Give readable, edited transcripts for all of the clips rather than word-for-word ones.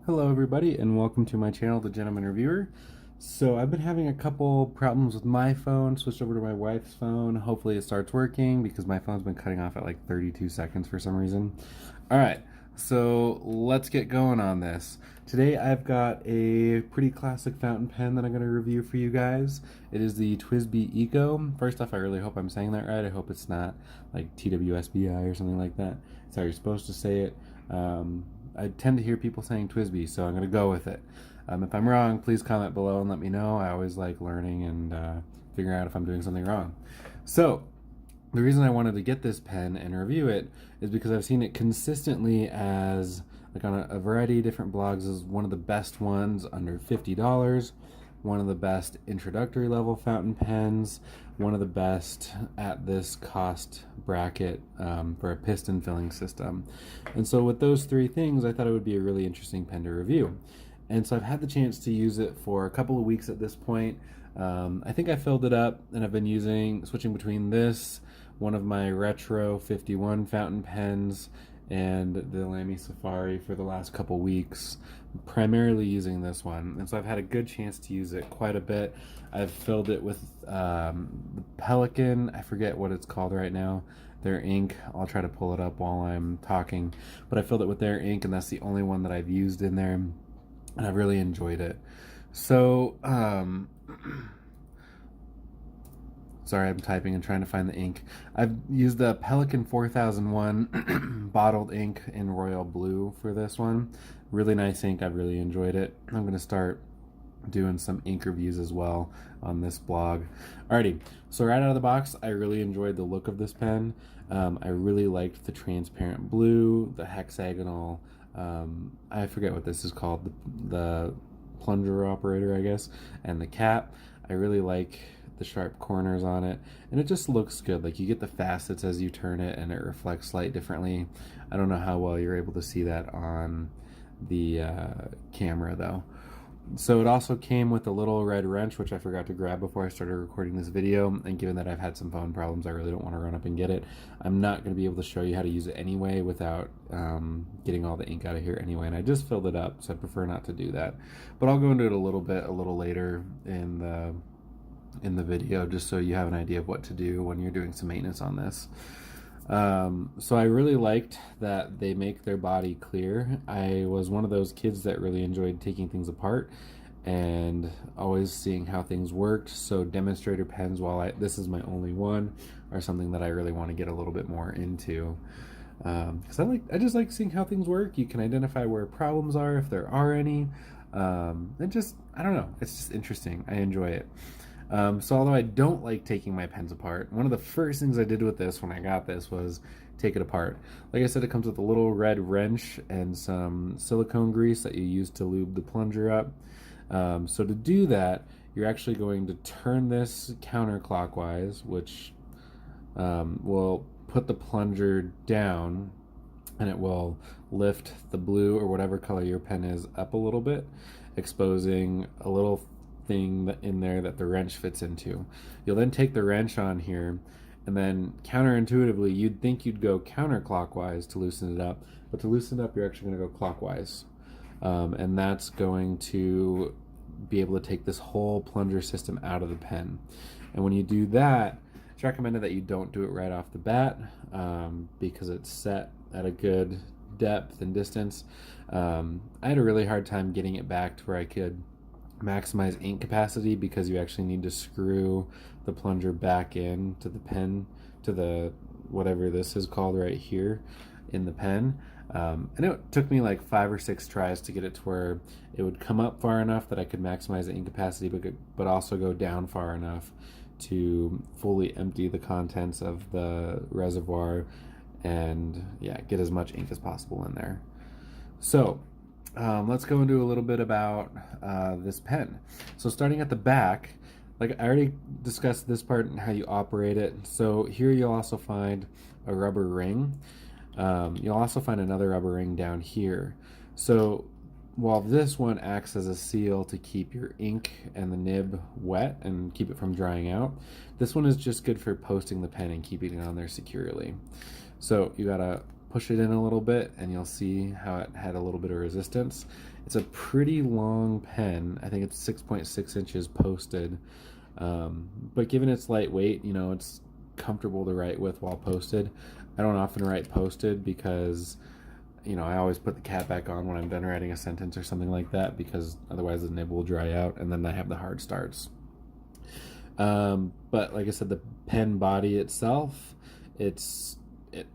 Hello everybody and welcome to my channel, The Gentleman Reviewer. So I've been having a couple problems with my phone, switched over to my wife's phone. Hopefully it starts working because my phone's been cutting off at like 32 seconds for some reason. Alright, so let's get going on this. Today I've got a pretty classic fountain pen that I'm going to review for you guys. It is the TWSBI Eco. First off, I really hope I'm saying that right. I hope it's not like TWSBI or something like that. It's how you're supposed to say it. I tend to hear people saying TWSBI, so I'm going to go with it. If I'm wrong, please comment below and let me know. I always like learning and figuring out if I'm doing something wrong. So, the reason I wanted to get this pen and review it is because I've seen it consistently as, like on a variety of different blogs, as one of the best ones under $50, one of the best introductory level fountain pens, one of the best at this cost bracket for a piston filling system. And so with those three things, I thought it would be a really interesting pen to review. And so I've had the chance to use it for a couple of weeks at this point. I think I filled it up and I've been switching between this, one of my retro 51 fountain pens, and the Lamy Safari for the last couple weeks, primarily using this one. And so I've had a good chance to use it quite a bit. I've filled it with the Pelican, I forget what it's called right now, their ink. I'll try to pull it up while I'm talking, but I filled it with their ink and that's the only one that I've used in there, and I've really enjoyed it. So sorry, I'm typing and trying to find the ink. I've used the Pelican 4001 bottled ink in royal blue for this one. Really nice ink. I've really enjoyed it. I'm going to start doing some ink reviews as well on this blog. Alrighty, so right out of the box, I really enjoyed the look of this pen. I really liked the transparent blue, the hexagonal, I forget what this is called, the plunger operator, I guess, and the cap. I really like the sharp corners on it, and it just looks good. Like, you get the facets as you turn it and it reflects light differently. I don't know how well you're able to see that on the camera though. So it also came with a little red wrench, which I forgot to grab before I started recording this video, and given that I've had some phone problems, I really don't want to run up and get it. I'm not going to be able to show you how to use it anyway without getting all the ink out of here anyway, and I just filled it up, so I prefer not to do that. But I'll go into it a little later in the video, just so you have an idea of what to do when you're doing some maintenance on this. So I really liked that they make their body clear. I was one of those kids that really enjoyed taking things apart and always seeing how things worked. So demonstrator pens, while this is my only one, are something that I really want to get a little bit more into. Because I just like seeing how things work. You can identify where problems are, if there are any. And just, I don't know, it's just interesting. I enjoy it. So although I don't like taking my pens apart, one of the first things I did with this when I got this was take it apart. Like I said, it comes with a little red wrench and some silicone grease that you use to lube the plunger up. So to do that, you're actually going to turn this counterclockwise, which will put the plunger down, and it will lift the blue or whatever color your pen is up a little bit, exposing a little thing in there that the wrench fits into. You'll then take the wrench on here, and then counterintuitively you'd think you'd go counterclockwise to loosen it up, but to loosen it up you're actually going to go clockwise, and that's going to be able to take this whole plunger system out of the pen. And when you do that, it's recommended that you don't do it right off the bat, because it's set at a good depth and distance. I had a really hard time getting it back to where I could maximize ink capacity, because you actually need to screw the plunger back in to the pen, to the whatever this is called right here in the pen, and it took me like 5 or 6 tries to get it to where it would come up far enough that I could maximize the ink capacity, but also go down far enough to fully empty the contents of the reservoir and get as much ink as possible in there. So let's go into a little bit about this pen. So starting at the back, like I already discussed this part and how you operate it. So here you'll also find a rubber ring. You'll also find another rubber ring down here. So while this one acts as a seal to keep your ink and the nib wet and keep it from drying out, this one is just good for posting the pen and keeping it on there securely. So you gotta push it in a little bit and you'll see how it had a little bit of resistance. It's a pretty long pen. I think it's 6.6 inches posted. But given its lightweight, you know, it's comfortable to write with while posted. I don't often write posted because, you know, I always put the cap back on when I'm done writing a sentence or something like that, because otherwise the nib will dry out and then I have the hard starts. But like I said, the pen body itself, it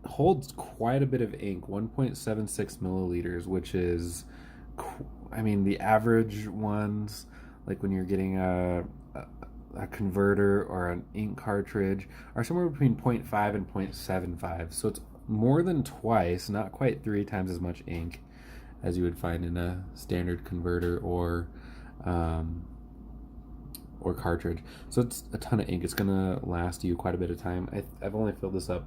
holds quite a bit of ink, 1.76 milliliters, which is, I mean, the average ones, like when you're getting a converter or an ink cartridge, are somewhere between 0.5 and 0.75. So it's more than twice, not quite 3 times as much ink as you would find in a standard converter or cartridge. So it's a ton of ink. It's gonna last you quite a bit of time. I've only filled this up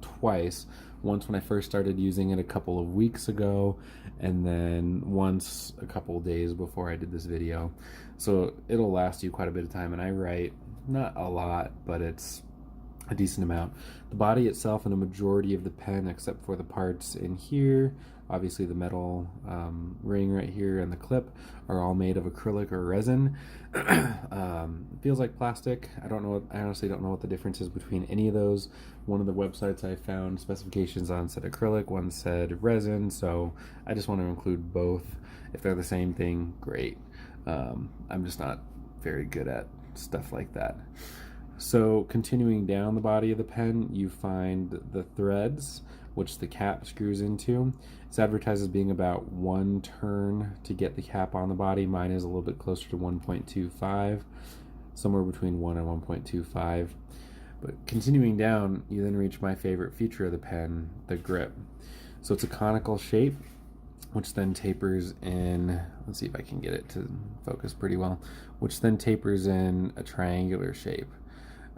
twice. Once when I first started using it a couple of weeks ago, and then once a couple of days before I did this video. So it'll last you quite a bit of time, and I write not a lot, but it's a decent amount. The body itself and a majority of the pen, except for the parts in here, obviously the metal ring right here and the clip, are all made of acrylic or resin. It feels like plastic. I honestly don't know what the difference is between any of those. One of the websites I found specifications on said acrylic, one said resin, so I just want to include both. If they're the same thing, great. I'm just not very good at stuff like that. So continuing down the body of the pen, you find the threads, which the cap screws into. It's advertised as being about 1 turn to get the cap on the body. Mine is a little bit closer to 1.25, somewhere between 1 and 1.25. But continuing down, you then reach my favorite feature of the pen, the grip. So it's a conical shape, which then tapers in, let's see if I can get it to focus pretty well, which then tapers in a triangular shape.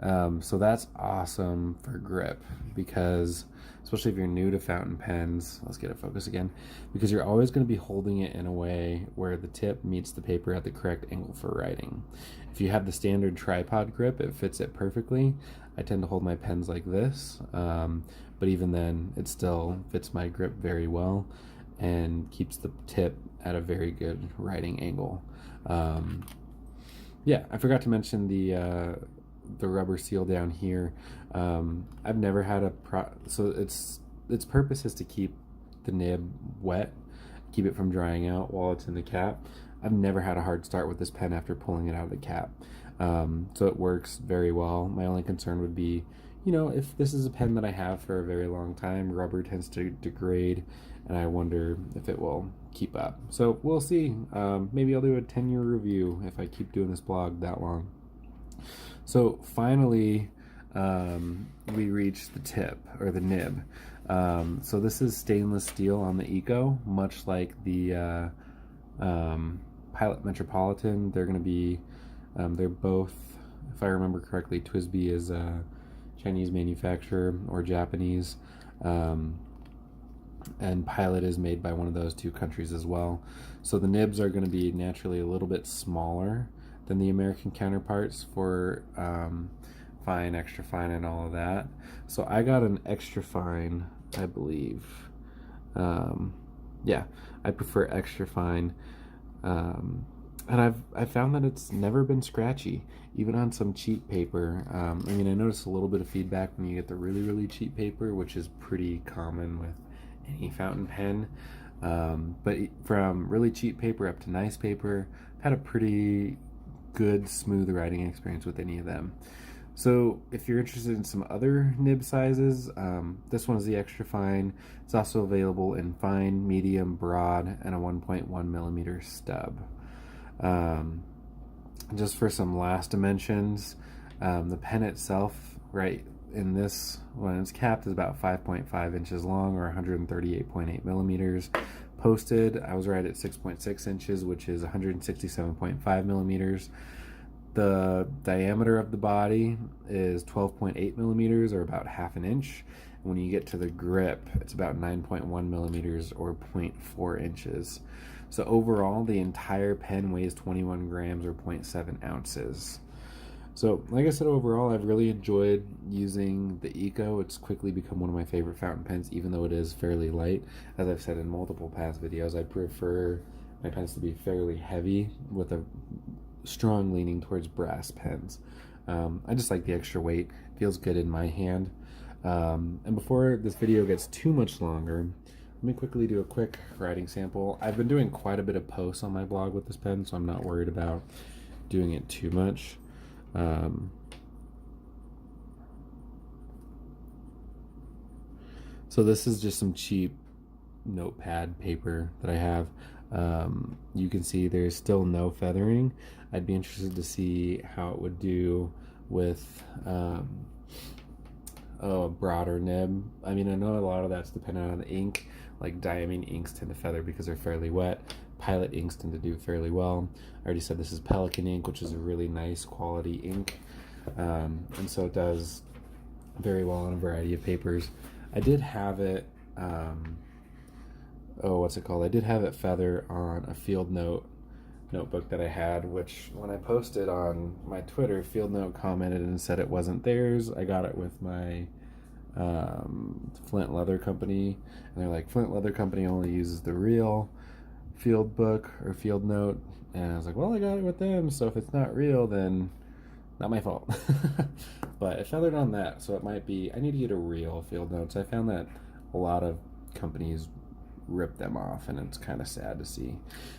So that's awesome for grip, because especially if you're new to fountain pens, let's get it focused again, because you're always going to be holding it in a way where the tip meets the paper at the correct angle for writing. If you have the standard tripod grip, it fits it perfectly. I tend to hold my pens like this, but even then it still fits my grip very well and keeps the tip at a very good writing angle. Yeah, I forgot to mention the rubber seal down here. I've never had so its purpose is to keep the nib wet, keep it from drying out while it's in the cap. I've never had a hard start with this pen after pulling it out of the cap. So it works very well. My only concern would be, you know, if this is a pen that I have for a very long time, rubber tends to degrade, and I wonder if it will keep up. So we'll see. Maybe I'll do a 10-year review if I keep doing this blog that long. So finally, we reach the tip, or the nib. So this is stainless steel on the Eco, much like the Pilot Metropolitan. They're going to be, they're both, if I remember correctly, TWSBI is a Chinese manufacturer or Japanese, and Pilot is made by one of those 2 countries as well. So the nibs are going to be naturally a little bit smaller than the American counterparts for fine, extra fine, and all of that. So I got an extra fine, I believe. Yeah, I prefer extra fine. And I've found that it's never been scratchy, even on some cheap paper. I mean, I noticed a little bit of feedback when you get the really, really cheap paper, which is pretty common with any fountain pen. But from really cheap paper up to nice paper, I've had a pretty good, smooth writing experience with any of them. So if you're interested in some other nib sizes, this one is the extra fine. It's also available in fine, medium, broad, and a 1.1 millimeter stub. Just for some last dimensions, the pen itself, right in this, when it's capped, is about 5.5 inches long, or 138.8 millimeters. Posted, I was right at 6.6 inches, which is 167.5 millimeters. The diameter of the body is 12.8 millimeters, or about half an inch. When you get to the grip, it's about 9.1 millimeters, or 0.4 inches. So overall, the entire pen weighs 21 grams, or 0.7 ounces. So, like I said, overall, I've really enjoyed using the Eco. It's quickly become one of my favorite fountain pens, even though it is fairly light. As I've said in multiple past videos, I prefer my pens to be fairly heavy with a strong leaning towards brass pens. I just like the extra weight. It feels good in my hand. And before this video gets too much longer, let me quickly do a quick writing sample. I've been doing quite a bit of posts on my blog with this pen, so I'm not worried about doing it too much. So this is just some cheap notepad paper that I have. You can see there's still no feathering. I'd be interested to see how it would do with a broader nib. I mean, I know a lot of that's dependent on the ink. Like diamine inks tend to feather because they're fairly wet. Pilot inks tend to do fairly well. I already said this is Pelican ink, which is a really nice quality ink. And so it does very well on a variety of papers. I did have it, what's it called? I did have it feather on a Field Note notebook that I had, which when I posted on my Twitter, Field Note commented and said it wasn't theirs. I got it with my Flint Leather Company, and they're like, Flint Leather Company only uses the real Field Book or Field Note. And I was like, well, I got it with them, so if it's not real, then not my fault. But it feathered on that, so it might be, I need to get a real Field Notes. I found that a lot of companies rip them off, and it's kind of sad to see.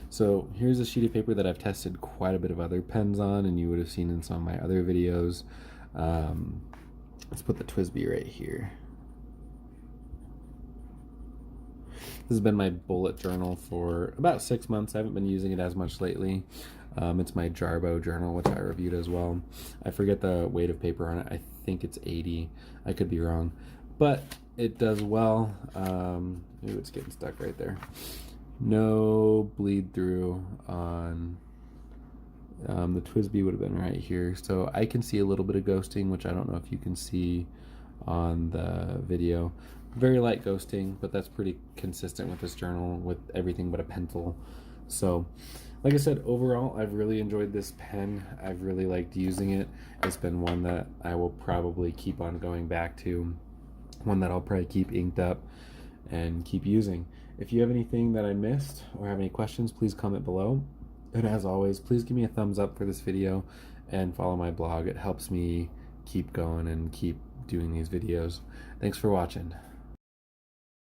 So here's a sheet of paper that I've tested quite a bit of other pens on, and you would have seen in some of my other videos. Let's put the TWSBI right here. This has been my bullet journal for about 6 months. I haven't been using it as much lately. It's my Jarbo journal, which I reviewed as well. I forget the weight of paper on it. I think it's 80. I could be wrong. But it does well. Ooh, it's getting stuck right there. No bleed through on the TWSBI would have been right here. So I can see a little bit of ghosting, which I don't know if you can see on the video. Very light ghosting, but that's pretty consistent with this journal with everything but a pencil. So like I said, overall, I've really enjoyed this pen. I've really liked using it. It's been one that I will probably keep on going back to, one that I'll probably keep inked up and keep using. If you have anything that I missed or have any questions, please comment below. And as always, please give me a thumbs up for this video and follow my blog. It helps me keep going and keep doing these videos. Thanks for watching.